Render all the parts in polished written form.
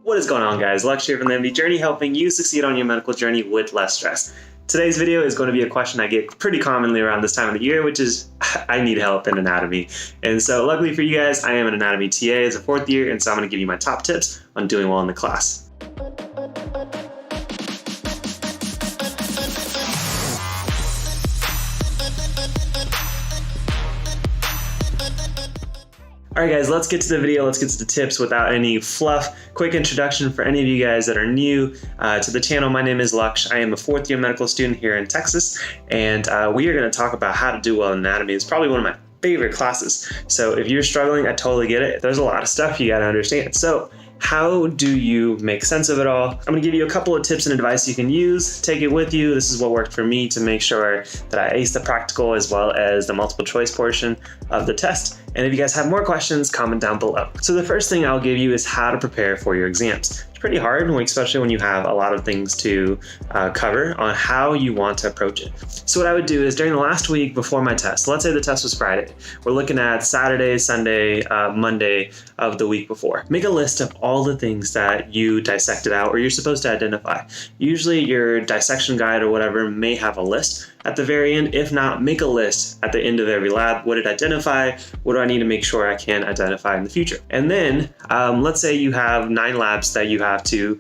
What is going on, guys? Lux here from the MD Journey, helping you succeed on your medical journey with less stress. Today's video is going to be a question I get pretty commonly around this time of the year, which is, I need help in anatomy. And so luckily for you guys, I am an anatomy TA as a fourth year, and so I'm going to give you my top tips on doing well in the class. Alright guys, let's get to the video, let's get to the tips without any fluff. Quick introduction for any of you guys that are new to the channel. My name is Lux. I am a fourth year medical student here in Texas, and we are going to talk about how to do well in anatomy. It's probably one of my favorite classes. So if you're struggling, I totally get it. There's a lot of stuff you got to understand. So how do you make sense of it all? I'm going to give you a couple of tips and advice you can use. Take it with you. This is what worked for me to make sure that I ace the practical as well as the multiple choice portion of the test. And if you guys have more questions, comment down below. So the first thing I'll give you is how to prepare for your exams. It's pretty hard, especially when you have a lot of things to cover on how you want to approach it. So what I would do is during the last week before my test, let's say the test was Friday, we're looking at Saturday, Sunday, Monday of the week before. Make a list of all the things that you dissected out or you're supposed to identify. Usually your dissection guide or whatever may have a list at the very end. If not, make a list at the end of every lab. What did I identify? What do I need to make sure I can identify in the future? And then let's say you have 9 labs that you have to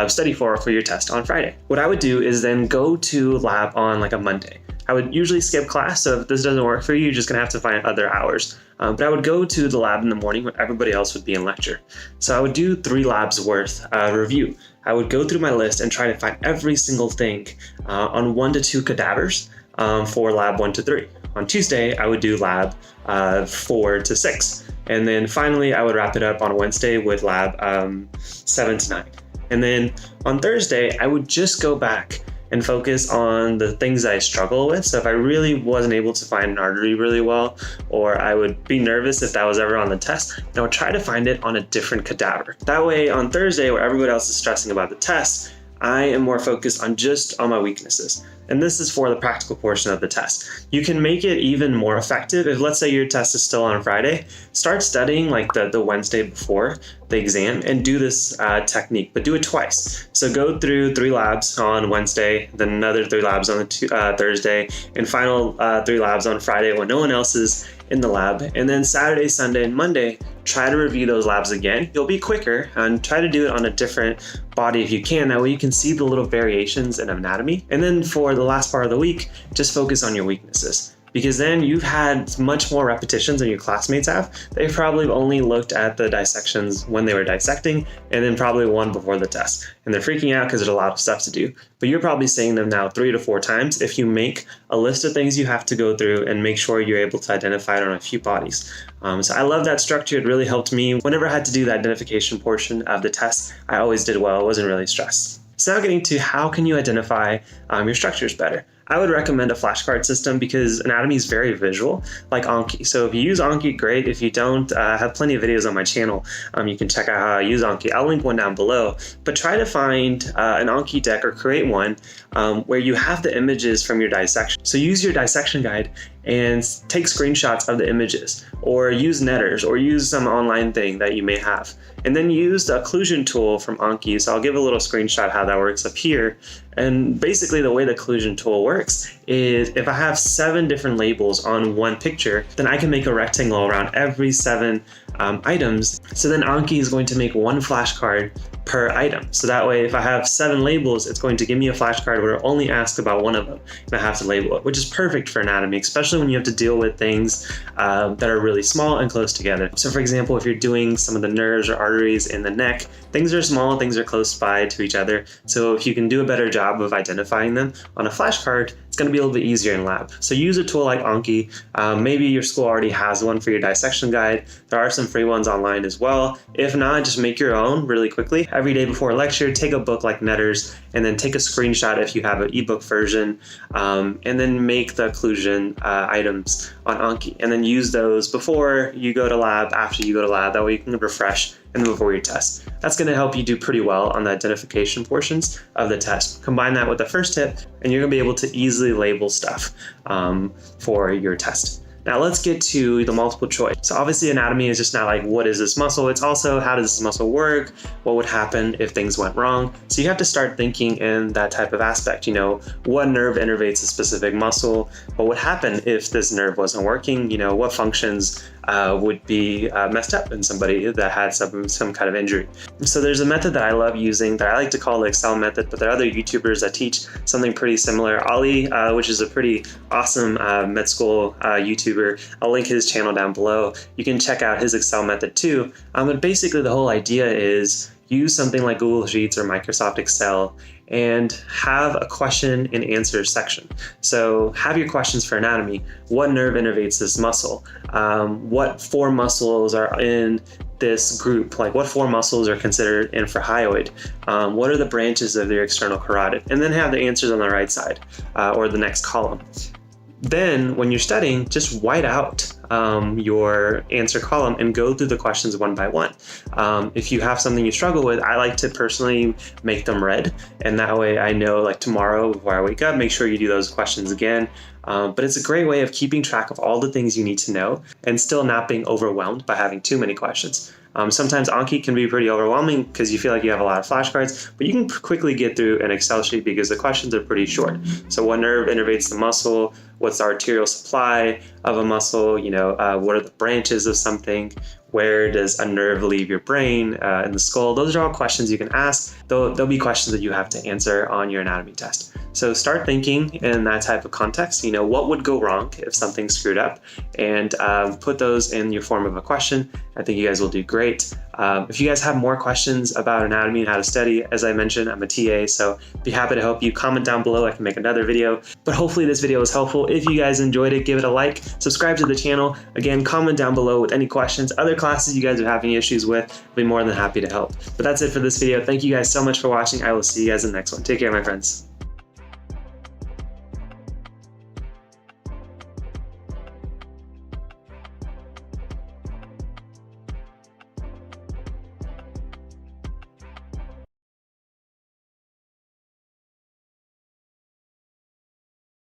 study for your test on Friday. What I would do is then go to lab on like a Monday. I would usually skip class, so if this doesn't work for you, you're just gonna have to find other hours. But I would go to the lab in the morning when everybody else would be in lecture. So I would do 3 labs worth review. I would go through my list and try to find every single thing on 1 to 2 cadavers for lab 1 to 3. On Tuesday, I would do lab 4 to 6. And then finally, I would wrap it up on Wednesday with lab 7 to 9. And then on Thursday, I would just go back and focus on the things that I struggle with. So if I really wasn't able to find an artery really well, or I would be nervous if that was ever on the test, then I would try to find it on a different cadaver. That way on Thursday, where everybody else is stressing about the test, I am more focused on my weaknesses. And this is for the practical portion of the test. You can make it even more effective. If let's say your test is still on Friday, start studying like the Wednesday before the exam and do this technique, but do it twice. So go through 3 labs on Wednesday, then another 3 labs on Thursday, and final 3 labs on Friday when no one else is in the lab. And then Saturday, Sunday, and Monday, try to review those labs again. You'll be quicker and try to do it on a different body if you can. That way you can see the little variations in anatomy. And then for the last part of the week, just focus on your weaknesses, because then you've had much more repetitions than your classmates have. They've probably only looked at the dissections when they were dissecting, and then probably one before the test. And they're freaking out because there's a lot of stuff to do. But you're probably seeing them now 3 to 4 times if you make a list of things you have to go through and make sure you're able to identify it on a few bodies. So I love that structure. It really helped me. Whenever I had to do the identification portion of the test, I always did well. I wasn't really stressed. So now getting to how can you identify your structures better. I would recommend a flashcard system because anatomy is very visual, like Anki. So if you use Anki, great. If you don't, I have plenty of videos on my channel. You can check out how I use Anki. I'll link one down below. But try to find an Anki deck or create one where you have the images from your dissection. So use your dissection guide and take screenshots of the images, or use netters, or use some online thing that you may have. And then use the occlusion tool from Anki. So I'll give a little screenshot how that works up here. And basically the way the occlusion tool works is if I have 7 different labels on one picture, then I can make a rectangle around every 7 items. So then Anki is going to make 1 flashcard per item. So that way, if I have 7 labels, it's going to give me a flashcard where it only asks about one of them, and I have to label it, which is perfect for anatomy, especially when you have to deal with things that are really small and close together. So for example, if you're doing some of the nerves or arteries in the neck, things are small, things are close by to each other. So if you can do a better job of identifying them on a flashcard, it's going to be a little bit easier in lab. So use a tool like Anki. Maybe your school already has one for your dissection guide. There are some free ones online as well. If not, just make your own really quickly. Every day before a lecture, take a book like Netters, and then take a screenshot if you have an ebook version, and then make the occlusion items on Anki, and then use those before you go to lab, after you go to lab. That way you can refresh and then before your test. That's going to help you do pretty well on the identification portions of the test. Combine that with the first tip, and you're going to be able to easily label stuff for your test. Now let's get to the multiple choice. So obviously anatomy is just not like, what is this muscle? It's also, how does this muscle work? What would happen if things went wrong? So you have to start thinking in that type of aspect. You know, what nerve innervates a specific muscle? What would happen if this nerve wasn't working? You know, what functions would be messed up in somebody that had some kind of injury. So there's a method that I love using that I like to call the Excel method, but there are other YouTubers that teach something pretty similar. Ali, which is a pretty awesome med school YouTuber, I'll link his channel down below. You can check out his Excel method too. But basically the whole idea is use something like Google Sheets or Microsoft Excel and have a question and answer section. So have your questions for anatomy. What nerve innervates this muscle? What 4 muscles are in this group? Like what 4 muscles are considered infrahyoid? What are the branches of their external carotid? And then have the answers on the right side or the next column. Then when you're studying, just white out your answer column and go through the questions one by one. If you have something you struggle with, I like to personally make them red. And that way I know, like tomorrow before I wake up, make sure you do those questions again. But it's a great way of keeping track of all the things you need to know and still not being overwhelmed by having too many questions. Sometimes Anki can be pretty overwhelming because you feel like you have a lot of flashcards, but you can quickly get through an Excel sheet because the questions are pretty short. So what nerve innervates the muscle? What's the arterial supply of a muscle? You know, what are the branches of something? Where does a nerve leave your brain in the skull? Those are all questions you can ask. There'll be questions that you have to answer on your anatomy test. So start thinking in that type of context. You know, what would go wrong if something screwed up? And put those in your form of a question. I think you guys will do great. If you guys have more questions about anatomy and how to study, as I mentioned, I'm a TA, so be happy to help you. Comment down below, I can make another video. But hopefully this video was helpful. If you guys enjoyed it, give it a like, subscribe to the channel. Again, comment down below with any questions, other classes you guys are having issues with. I'll be more than happy to help. But that's it for this video. Thank you guys so much for watching. I will see you guys in the next one. Take care, my friends.